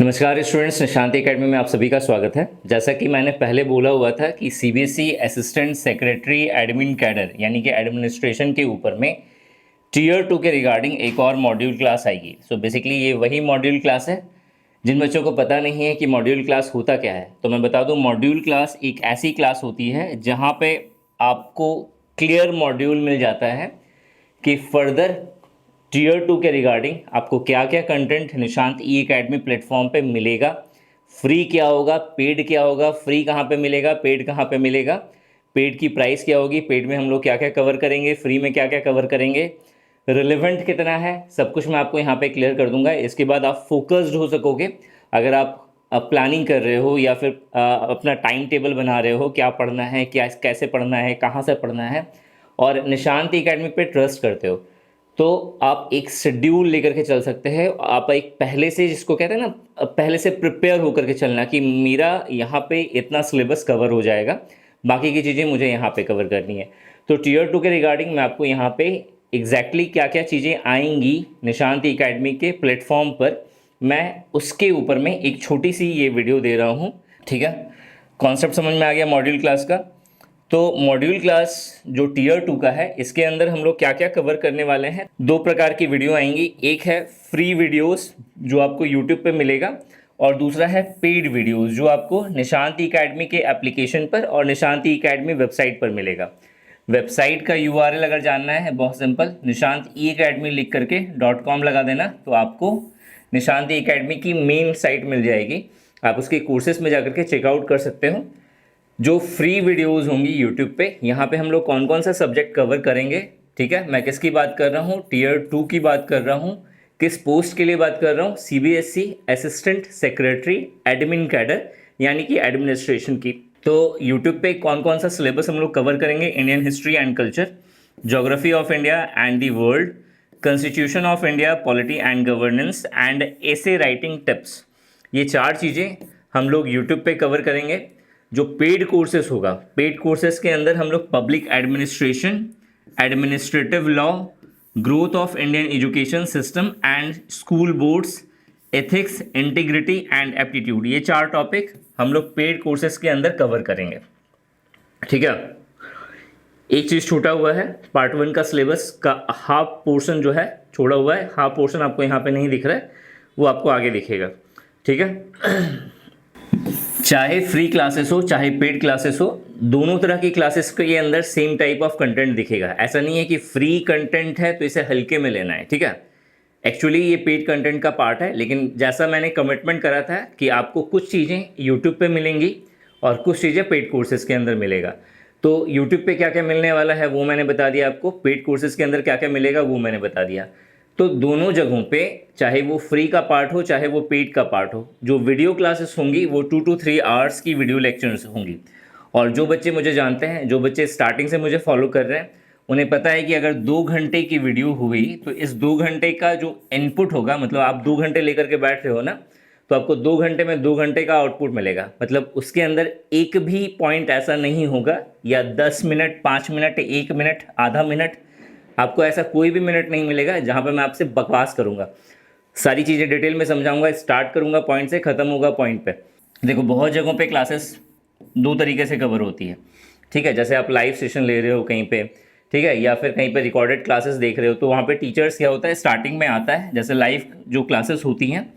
नमस्कार students, Nishant academy में आप सभी का स्वागत है। जैसा कि मैंने पहले बोला हुआ था कि CBSE assistant secretary admin cadre यानी कि एडमिनिस्ट्रेशन के ऊपर में टीयर 2 के रिगार्डिंग एक और मॉड्यूल क्लास आएगी। सो बेसिकली ये वही मॉड्यूल क्लास है। जिन बच्चों को पता नहीं है कि मॉड्यूल क्लास होता क्या है, तो मैं बता दूं, मॉड्यूल क्लास एक ऐसी क्लास होती है जहाँ पे आपको क्लियर मॉड्यूल मिल जाता है कि फर्दर टीयर 2 के रिगार्डिंग आपको क्या क्या कंटेंट निशांत ई एकेडमी प्लेटफॉर्म पे मिलेगा, फ्री क्या होगा, पेड क्या होगा, फ्री कहाँ पे मिलेगा, पेड कहाँ पे मिलेगा, पेड की प्राइस क्या होगी, पेड में हम लोग क्या क्या कवर करेंगे, फ्री में क्या क्या कवर करेंगे, रिलेवेंट कितना है, सब कुछ मैं आपको यहाँ पे क्लियर कर दूंगा। इसके बाद आप फोकस्ड हो सकोगे। अगर आप प्लानिंग कर रहे हो या फिर अपना टाइम टेबल बना रहे हो, क्या पढ़ना है, क्या कैसे पढ़ना है, कहाँ से पढ़ना है, और निशांत एकेडमी पे ट्रस्ट करते हो, तो आप एक शेड्यूल लेकर के चल सकते हैं। आप एक पहले से, जिसको कहते हैं ना, पहले से प्रिपेयर होकर के चलना कि मेरा यहाँ पे इतना सिलेबस कवर हो जाएगा, बाकी की चीज़ें मुझे यहाँ पे कवर करनी है। तो टीयर 2 के रिगार्डिंग मैं आपको यहाँ पे एग्जैक्टली क्या क्या चीज़ें आएंगी निशांत एकेडमी के प्लेटफॉर्म पर, मैं उसके ऊपर में एक छोटी सी ये वीडियो दे रहा हूँ। ठीक है, कॉन्सेप्ट समझ में आ गया मॉड्यूल क्लास का। तो मॉड्यूल क्लास जो टीयर 2 का है, इसके अंदर हम लोग क्या क्या कवर करने वाले हैं, दो प्रकार की वीडियो आएंगी। एक है फ्री वीडियोस जो आपको यूट्यूब पे मिलेगा, और दूसरा है पेड वीडियोस जो आपको निशांत एकेडमी के एप्लीकेशन पर और निशांत एकेडमी वेबसाइट पर मिलेगा। वेबसाइट का यूआरएल अगर जानना है, बहुत सिंपल, निशांत ई एकेडमी लिख करके .com लगा देना, तो आपको निशांत ई एकेडमी की मेन साइट मिल जाएगी। आप उसके कोर्सेज में जाकर के चेकआउट कर सकते हो। जो फ्री वीडियोस होंगी यूट्यूब पे, यहाँ पे हम लोग कौन कौन सा सब्जेक्ट कवर करेंगे। ठीक है, मैं किसकी बात कर रहा हूँ, टीयर 2 की बात कर रहा हूँ। किस पोस्ट के लिए बात कर रहा हूँ, CBSE assistant secretary admin cadre यानी कि एडमिनिस्ट्रेशन की। तो यूट्यूब पे कौन कौन सा सिलेबस हम लोग कवर करेंगे, Indian history and culture, geography of India and the world, constitution of India, polity and governance and essay writing tips. ये चार चीज़ें हम लोग यूट्यूब पे कवर करेंगे। जो पेड कोर्सेस होगा, पेड कोर्सेस के अंदर हम लोग public administration, administrative law, growth of Indian education system and school boards, ethics, integrity and aptitude, ये चार टॉपिक हम लोग पेड कोर्सेस के अंदर कवर करेंगे। ठीक है, एक चीज़ छूटा हुआ है, पार्ट 1 का सिलेबस का हाफ पोर्शन जो है छोड़ा हुआ है। हाफ पोर्शन आपको यहाँ पे नहीं दिख रहा है, वो आपको आगे दिखेगा। ठीक है, चाहे फ्री क्लासेस हो चाहे पेड क्लासेस हो, दोनों तरह की क्लासेस के अंदर सेम टाइप ऑफ कंटेंट दिखेगा। ऐसा नहीं है कि फ्री कंटेंट है तो इसे हल्के में लेना है। ठीक है, एक्चुअली ये पेड कंटेंट का पार्ट है, लेकिन जैसा मैंने कमिटमेंट करा था कि आपको कुछ चीज़ें यूट्यूब पे मिलेंगी और कुछ चीज़ें पेड कोर्सेज के अंदर मिलेगा। तो यूट्यूब पे क्या क्या मिलने वाला है वो मैंने बता दिया आपको, पेड कोर्सेज के अंदर क्या क्या मिलेगा वो मैंने बता दिया। तो दोनों जगहों पे, चाहे वो फ्री का पार्ट हो चाहे वो पेड का पार्ट हो, जो वीडियो क्लासेस होंगी वो 2 to 3 आवर्स की वीडियो लेक्चर्स होंगी। और जो बच्चे मुझे जानते हैं, जो बच्चे स्टार्टिंग से मुझे फॉलो कर रहे हैं, उन्हें पता है कि अगर 2 घंटे की वीडियो हुई तो इस 2 घंटे का जो इनपुट होगा, मतलब आप 2 घंटे लेकर के बैठ रहे हो ना, तो आपको 2 घंटे में 2 घंटे का आउटपुट मिलेगा। मतलब उसके अंदर एक भी पॉइंट ऐसा नहीं होगा, या 10 मिनट, 5 मिनट, 1 मिनट, आधा मिनट, आपको ऐसा कोई भी मिनट नहीं मिलेगा जहाँ पे मैं आपसे बकवास करूँगा। सारी चीज़ें डिटेल में समझाऊंगा, स्टार्ट करूँगा पॉइंट से, ख़त्म होगा पॉइंट पे। देखो, बहुत जगहों पे क्लासेस 2 तरीके से कवर होती है। ठीक है, जैसे आप लाइव सेशन ले रहे हो कहीं पे, ठीक है, या फिर कहीं पे रिकॉर्डेड क्लासेस देख रहे हो, तो वहाँ पे टीचर्स क्या होता है, स्टार्टिंग में आता है, जैसे लाइव जो क्लासेस होती हैं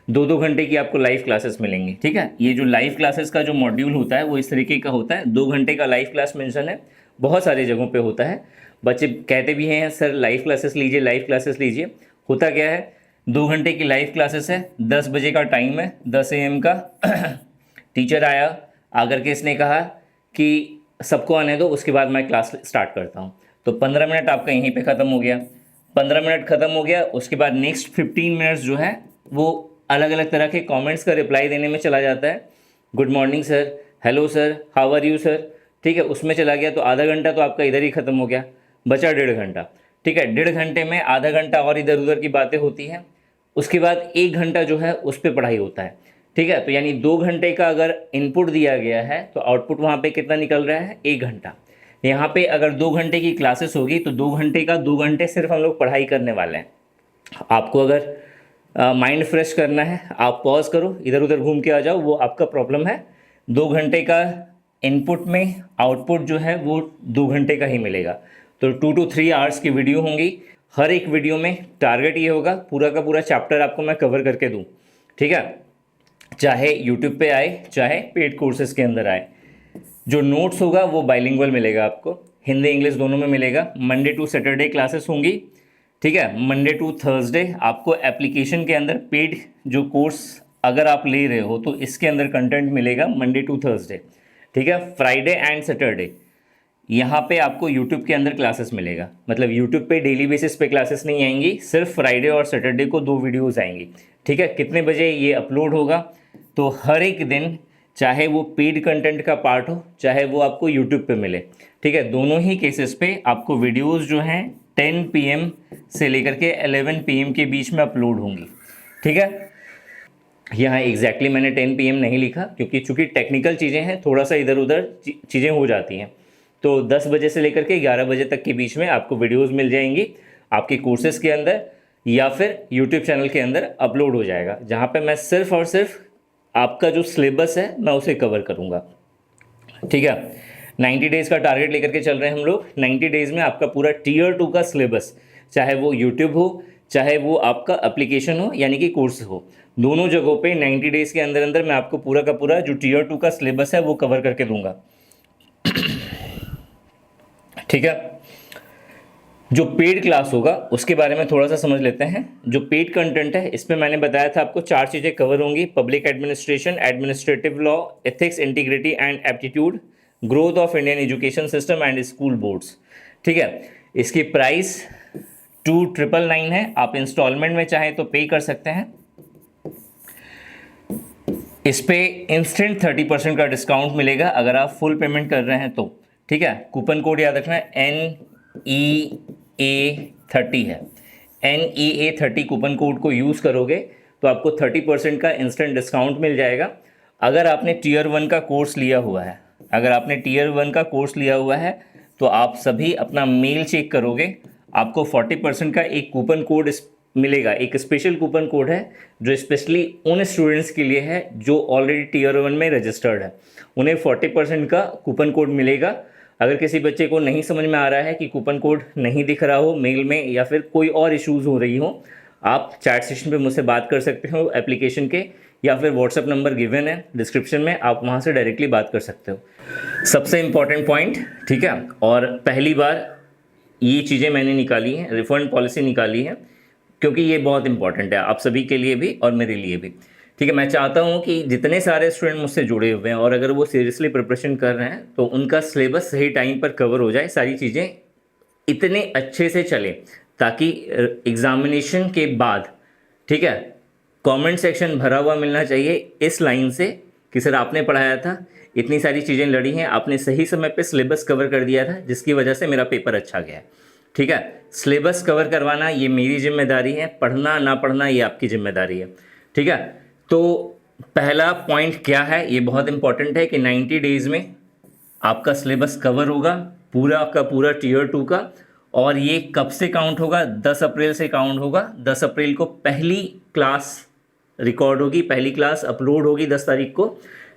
2-2 घंटे की आपको लाइव क्लासेस मिलेंगी। ठीक है, ये जो लाइव क्लासेस का जो मॉड्यूल होता है वो इस तरीके का होता है। 2 घंटे का लाइव क्लास मेंशन है, बहुत सारी जगहों पे होता है। बच्चे कहते भी हैं सर लाइव क्लासेस लीजिए, लाइव क्लासेस लीजिए। होता क्या है, 2 घंटे की लाइव क्लासेस है, 10 बजे का टाइम है, 10 AM का टीचर आया, आकर के इसने कहा कि सबको आने दो, उसके बाद मैं क्लास स्टार्ट करता हूँ। तो 15 मिनट आपका यहीं पे ख़त्म हो गया। 15 मिनट ख़त्म हो गया, उसके बाद नेक्स्ट 15 मिनट्स जो है वो अलग अलग तरह के कमेंट्स का रिप्लाई देने में चला जाता है। Good morning sir, hello sir, how are you sir. ठीक है, उसमें चला गया, तो आधा घंटा तो आपका इधर ही ख़त्म हो गया, बचा 1.5 घंटा। ठीक है, 1.5 घंटे में आधा घंटा और इधर उधर की बातें होती हैं। उसके बाद 1 घंटा जो है उस पर पढ़ाई होता है। ठीक है, तो यानी 2 घंटे का अगर इनपुट दिया गया है तो आउटपुट वहाँ पे कितना निकल रहा है, 1 घंटा। यहाँ पे अगर 2 घंटे की क्लासेस होगी तो 2 घंटे का 2 घंटे सिर्फ हम लोग पढ़ाई करने वाले हैं। आपको अगर माइंड फ्रेश करना है, आप पॉज करो, इधर उधर घूम के आ जाओ, वो आपका प्रॉब्लम है। 2 घंटे का इनपुट में आउटपुट जो है वो 2 घंटे का ही मिलेगा। तो 2 to 3 आवर्स की वीडियो होंगी। हर एक वीडियो में टारगेट ये होगा पूरा का पूरा चैप्टर आपको मैं कवर करके दूँ, ठीक है, चाहे यूट्यूब पे आए चाहे पेड कोर्सेज के अंदर आए। जो नोट्स होगा वो बाइलिंगुअल मिलेगा आपको, हिंदी इंग्लिश दोनों में मिलेगा। मंडे टू सैटरडे क्लासेस होंगी, ठीक है। मंडे टू थर्सडे आपको एप्लीकेशन के अंदर पेड जो कोर्स अगर आप ले रहे हो तो इसके अंदर कंटेंट मिलेगा मंडे टू थर्सडे, ठीक है। फ्राइडे एंड सैटरडे यहाँ पे आपको यूट्यूब के अंदर क्लासेस मिलेगा, मतलब यूट्यूब पे डेली बेसिस पे क्लासेस नहीं आएंगी, सिर्फ फ्राइडे और सैटरडे को 2 वीडियोस आएंगी, ठीक है। कितने बजे ये अपलोड होगा, तो हर एक दिन, चाहे वो पेड कंटेंट का पार्ट हो चाहे वो आपको यूट्यूब पे मिले, ठीक है, दोनों ही केसेस पे आपको वीडियोस जो हैं 10 PM से लेकर के 11 PM के बीच में अपलोड होंगी, ठीक है। यहाँ एग्जैक्टली मैंने 10 PM नहीं लिखा क्योंकि चूँकि टेक्निकल चीज़ें हैं, थोड़ा सा इधर उधर चीज़ें हो जाती हैं। तो 10 बजे से लेकर के 11 बजे तक के बीच में आपको वीडियोस मिल जाएंगी, आपके कोर्सेज़ के अंदर या फिर यूट्यूब चैनल के अंदर अपलोड हो जाएगा, जहाँ पे मैं सिर्फ और सिर्फ आपका जो सिलेबस है मैं उसे कवर करूँगा, ठीक है। 90 डेज़ का टारगेट लेकर के चल रहे हैं हम लोग। 90 डेज़ में आपका पूरा Tier 2 का सिलेबस, चाहे वो यूट्यूब हो चाहे वो आपका एप्लीकेशन हो यानी कि कोर्स हो, दोनों जगहों पे 90 डेज़ के अंदर अंदर मैं आपको पूरा का पूरा जो Tier 2 का सिलेबस है वो कवर करके दूंगा, ठीक है। जो पेड क्लास होगा उसके बारे में थोड़ा सा समझ लेते हैं। जो पेड कंटेंट है इसमें मैंने बताया था आपको 4 चीज़ें कवर होंगी: public administration, administrative law, ethics, integrity and aptitude, growth of Indian education system and school boards, ठीक है। इसकी प्राइस 2999 है, आप इंस्टॉलमेंट में चाहें तो पे कर सकते हैं। इस पे इंस्टेंट 30% का डिस्काउंट मिलेगा अगर आप फुल पेमेंट कर रहे हैं तो, ठीक है। कूपन कोड याद रखना है NEA30 है, NEA30 कूपन कोड को यूज़ करोगे तो आपको 30% का इंस्टेंट डिस्काउंट मिल जाएगा। अगर आपने Tier 1 का कोर्स लिया हुआ है, अगर आपने Tier 1 का कोर्स लिया हुआ है तो आप सभी अपना मेल चेक करोगे, आपको 40% का एक कूपन कोड मिलेगा। एक स्पेशल कूपन कोड है जो स्पेशली उन स्टूडेंट्स के लिए है जो ऑलरेडी Tier 1 में रजिस्टर्ड है, उन्हें 40% का कूपन कोड मिलेगा। अगर किसी बच्चे को नहीं समझ में आ रहा है कि कूपन कोड नहीं दिख रहा हो मेल में या फिर कोई और इश्यूज़ हो रही हो, आप चैट सेशन पे मुझसे बात कर सकते हो एप्लीकेशन के, या फिर व्हाट्सएप नंबर गिवन है डिस्क्रिप्शन में, आप वहाँ से डायरेक्टली बात कर सकते हो। सबसे इम्पॉर्टेंट पॉइंट, ठीक है, और पहली बार ये चीज़ें मैंने निकाली हैं, रिफंड पॉलिसी निकाली है क्योंकि ये बहुत इंपॉर्टेंट है आप सभी के लिए भी और मेरे लिए भी, ठीक है। मैं चाहता हूँ कि जितने सारे स्टूडेंट मुझसे जुड़े हुए हैं और अगर वो सीरियसली प्रिपरेशन कर रहे हैं तो उनका सिलेबस सही टाइम पर कवर हो जाए, सारी चीज़ें इतने अच्छे से चले ताकि एग्ज़ामिनेशन के बाद, ठीक है, कमेंट सेक्शन भरा हुआ मिलना चाहिए इस लाइन से कि सर आपने पढ़ाया था, इतनी सारी चीज़ें लड़ी हैं, आपने सही समय पे सिलेबस कवर कर दिया था जिसकी वजह से मेरा पेपर अच्छा गया है, ठीक है। सिलेबस कवर करवाना ये मेरी जिम्मेदारी है, पढ़ना ना पढ़ना ये आपकी जिम्मेदारी है, ठीक है। तो पहला पॉइंट क्या है, ये बहुत इंपॉर्टेंट है कि 90 डेज़ में आपका सिलेबस कवर होगा पूरा का पूरा Tier 2 का, और ये कब से काउंट होगा? 10 अप्रैल से काउंट होगा। 10 अप्रैल को पहली क्लास रिकॉर्ड होगी, पहली क्लास अपलोड होगी 10 तारीख को,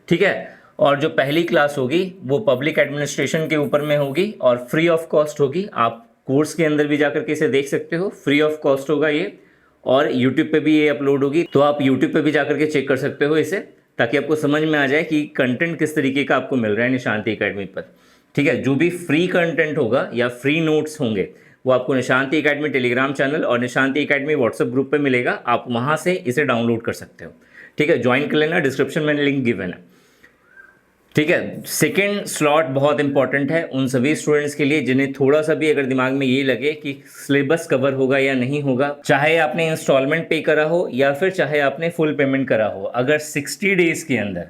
ठीक है। और जो पहली क्लास होगी वो पब्लिक एडमिनिस्ट्रेशन के ऊपर में होगी और फ्री ऑफ कॉस्ट होगी। आप कोर्स के अंदर भी जाकर के इसे देख सकते हो, फ्री ऑफ कॉस्ट होगा ये, और यूट्यूब पे भी ये अपलोड होगी, तो आप यूट्यूब पे भी जाकर के चेक कर सकते हो इसे, ताकि आपको समझ में आ जाए कि कंटेंट किस तरीके का आपको मिल रहा है निशांति एकेडमी पर, ठीक है। जो भी फ्री कंटेंट होगा या फ्री नोट्स होंगे वो आपको निशांति एकेडमी टेलीग्राम चैनल और निशांति एकेडमी व्हाट्सएप ग्रुप पे मिलेगा, आप वहाँ से इसे डाउनलोड कर सकते हो, ठीक है। ज्वाइन कर लेना, डिस्क्रिप्शन में लिंक गिवन है, ठीक है। सेकेंड स्लॉट बहुत इंपॉर्टेंट है उन सभी स्टूडेंट्स के लिए जिन्हें थोड़ा सा भी अगर दिमाग में ये लगे कि सिलेबस कवर होगा या नहीं होगा, चाहे आपने इंस्टॉलमेंट पे करा हो या फिर चाहे आपने फुल पेमेंट करा हो, अगर 60 डेज़ के अंदर,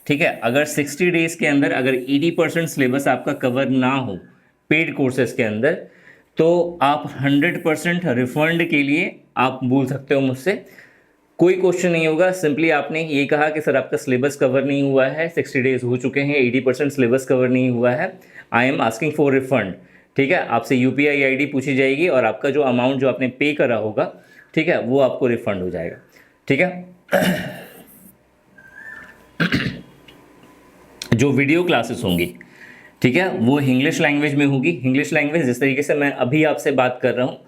ठीक है, अगर 60 डेज़ के अंदर अगर 80% सिलेबस आपका कवर ना हो पेड कोर्सेज के अंदर, तो आप 100% रिफंड के लिए आप बोल सकते हो मुझसे, कोई क्वेश्चन नहीं होगा। सिंपली आपने ये कहा कि सर आपका सिलेबस कवर नहीं हुआ है, 60 डेज़ हो चुके हैं, 80% सिलेबस कवर नहीं हुआ है, I am asking for refund, ठीक है। आपसे UPI ID पूछी जाएगी और आपका जो अमाउंट जो आपने पे करा होगा, ठीक है, वो आपको रिफंड हो जाएगा। ठीक है। जो वीडियो क्लासेस होंगी, ठीक है, वो इंग्लिश लैंग्वेज में होगी। इंग्लिश लैंग्वेज जिस तरीके से मैं अभी आपसे बात कर रहा हूँ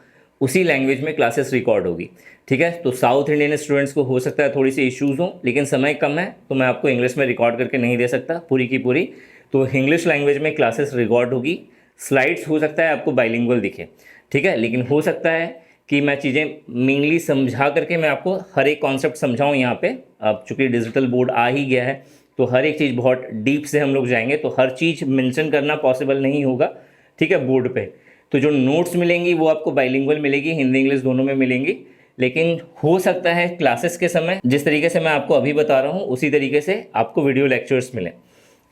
उसी लैंग्वेज में क्लासेस रिकॉर्ड होगी, ठीक है। तो साउथ इंडियन स्टूडेंट्स को हो सकता है थोड़ी सी इश्यूज़ हों, लेकिन समय कम है तो मैं आपको इंग्लिश में रिकॉर्ड करके नहीं दे सकता पूरी की पूरी। तो इंग्लिश लैंग्वेज में क्लासेस रिकॉर्ड होगी। स्लाइड्स हो सकता है आपको बाइलिंगुअल दिखे, ठीक है, लेकिन हो सकता है कि मैं चीज़ें मेनली समझा करके मैं आपको हर एक कॉन्सेप्ट समझाऊँ यहाँ पे। अब चूँकि डिजिटल बोर्ड आ ही गया है तो हर एक चीज़ बहुत डीप से हम लोग जाएंगे, तो हर चीज़ मेंशन करना पॉसिबल नहीं होगा, ठीक है, बोर्ड पे। तो जो नोट्स मिलेंगी वो आपको बाइलिंगुअल मिलेगी, हिंदी इंग्लिश दोनों में मिलेंगी। लेकिन हो सकता है क्लासेस के समय जिस तरीके से मैं आपको अभी बता रहा हूँ उसी तरीके से आपको वीडियो लेक्चर्स मिले,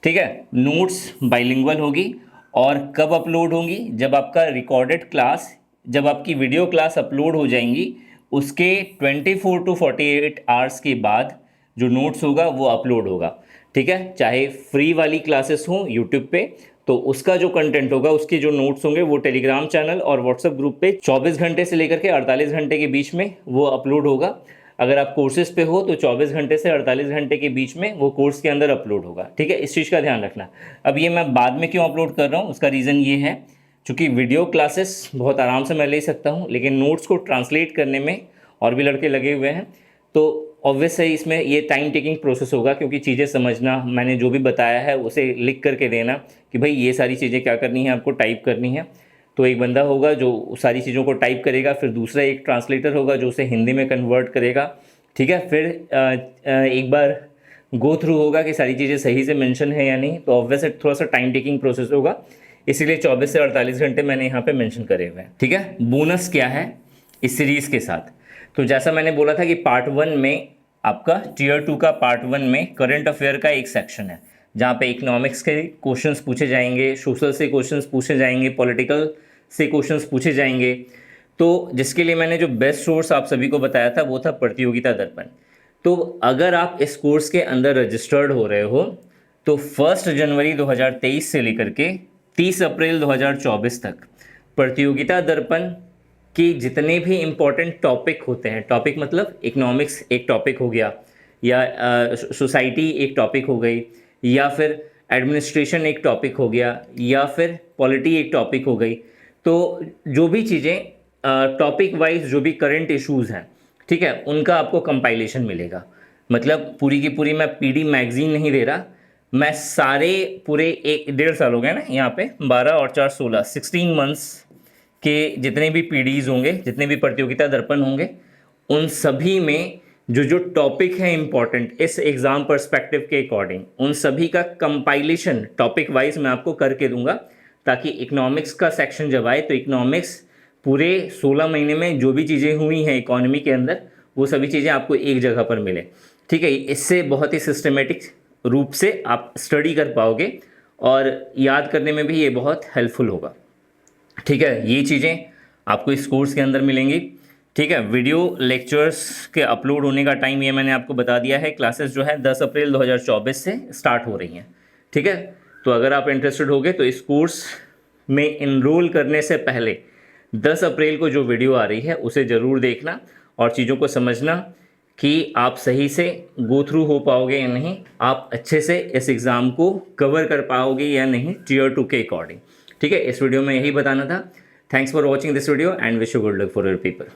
ठीक है। नोट्स बाइलिंगुअल होगी। और कब अपलोड होंगी? जब आपका रिकॉर्डेड क्लास, जब आपकी वीडियो क्लास अपलोड हो जाएंगी उसके 24 टू 48 आवर्स के बाद जो नोट्स होगा वो अपलोड होगा, ठीक है। चाहे फ्री वाली क्लासेस हों यूट्यूब पे तो उसका जो कंटेंट होगा, उसके जो नोट्स होंगे वो टेलीग्राम चैनल और व्हाट्सएप ग्रुप पे 24 घंटे से लेकर के 48 घंटे के बीच में वो अपलोड होगा। अगर आप कोर्सेज पे हो तो 24 घंटे से 48 घंटे के बीच में वो कोर्स के अंदर अपलोड होगा, ठीक है। इस चीज़ का ध्यान रखना। अब ये मैं बाद में क्यों अपलोड कर रहा हूँ, उसका रीज़न ये है चूँकि वीडियो क्लासेस बहुत आराम से मैं ले सकता हूँ, लेकिन नोट्स को ट्रांसलेट करने में और भी लड़के लगे हुए हैं, तो ऑब्वियस है इसमें ये टाइम टेकिंग प्रोसेस होगा, क्योंकि चीज़ें समझना, मैंने जो भी बताया है उसे लिख करके देना कि भाई ये सारी चीज़ें क्या करनी है, आपको टाइप करनी है। तो एक बंदा होगा जो सारी चीज़ों को टाइप करेगा, फिर दूसरा एक ट्रांसलेटर होगा जो उसे हिंदी में कन्वर्ट करेगा, ठीक है। फिर एक बार गो थ्रू होगा कि सारी चीज़ें सही से मेंशन है या नहीं, तो ऑब्वियस थोड़ा सा टाइम टेकिंग प्रोसेस होगा, इसीलिए 24 से 48 घंटे मैंने यहाँ पे मेंशन करे हुए हैं, ठीक है। बोनस क्या है इस सीरीज़ के साथ? तो जैसा मैंने बोला था कि पार्ट 1 में आपका टीयर 2 का पार्ट 1 में करंट अफेयर का एक सेक्शन है जहाँ पे इकोनॉमिक्स के क्वेश्चंस पूछे जाएंगे, सोशल से क्वेश्चंस पूछे जाएंगे, पॉलिटिकल से क्वेश्चंस पूछे जाएंगे। तो जिसके लिए मैंने जो बेस्ट सोर्स आप सभी को बताया था वो था प्रतियोगिता दर्पण। तो अगर आप इस कोर्स के अंदर रजिस्टर्ड हो रहे हो तो 1 जनवरी 2023 से लेकर के 30 अप्रैल 2024 तक प्रतियोगिता दर्पण कि जितने भी इम्पोर्टेंट टॉपिक होते हैं, टॉपिक मतलब इकोनॉमिक्स एक टॉपिक हो गया, या सोसाइटी एक टॉपिक हो गई, या फिर एडमिनिस्ट्रेशन एक टॉपिक हो गया, या फिर पॉलिटी एक टॉपिक हो गई। तो जो भी चीज़ें टॉपिक वाइज जो भी करंट इश्यूज़ हैं, ठीक है, उनका आपको कंपाइलेशन मिलेगा। मतलब पूरी की पूरी मैं पीडी मैगजीन नहीं दे रहा, मैं सारे पूरे 1.5 साल हो गए ना यहाँ पे, 12 और 4 16 16 मंथ्स के जितने भी पीडीज होंगे, जितने भी प्रतियोगिता दर्पण होंगे, उन सभी में जो जो टॉपिक है इम्पॉर्टेंट इस एग्ज़ाम पर्सपेक्टिव के अकॉर्डिंग, उन सभी का कंपाइलेशन टॉपिक वाइज मैं आपको करके दूंगा, ताकि इकोनॉमिक्स का सेक्शन जब आए तो इकोनॉमिक्स पूरे 16 महीने में जो भी चीज़ें हुई हैं इकोनॉमी के अंदर वो सभी चीज़ें आपको एक जगह पर मिले, ठीक है। इससे बहुत ही सिस्टमेटिक रूप से आप स्टडी कर पाओगे और याद करने में भी ये बहुत हेल्पफुल होगा, ठीक है। ये चीज़ें आपको इस कोर्स के अंदर मिलेंगी, ठीक है। वीडियो लेक्चर्स के अपलोड होने का टाइम ये मैंने आपको बता दिया है। क्लासेस जो है 10 अप्रैल 2024 से स्टार्ट हो रही हैं, ठीक है। तो अगर आप इंटरेस्टेड होगे तो इस कोर्स में इनरोल करने से पहले 10 अप्रैल को जो वीडियो आ रही है उसे ज़रूर देखना और चीज़ों को समझना कि आप सही से गो थ्रू हो पाओगे या नहीं, आप अच्छे से इस एग्ज़ाम को कवर कर पाओगे या नहीं टीयर 2 के अकॉर्डिंग, ठीक है। इस वीडियो में यही बताना था। Thanks for watching this video and wish you good luck for your paper.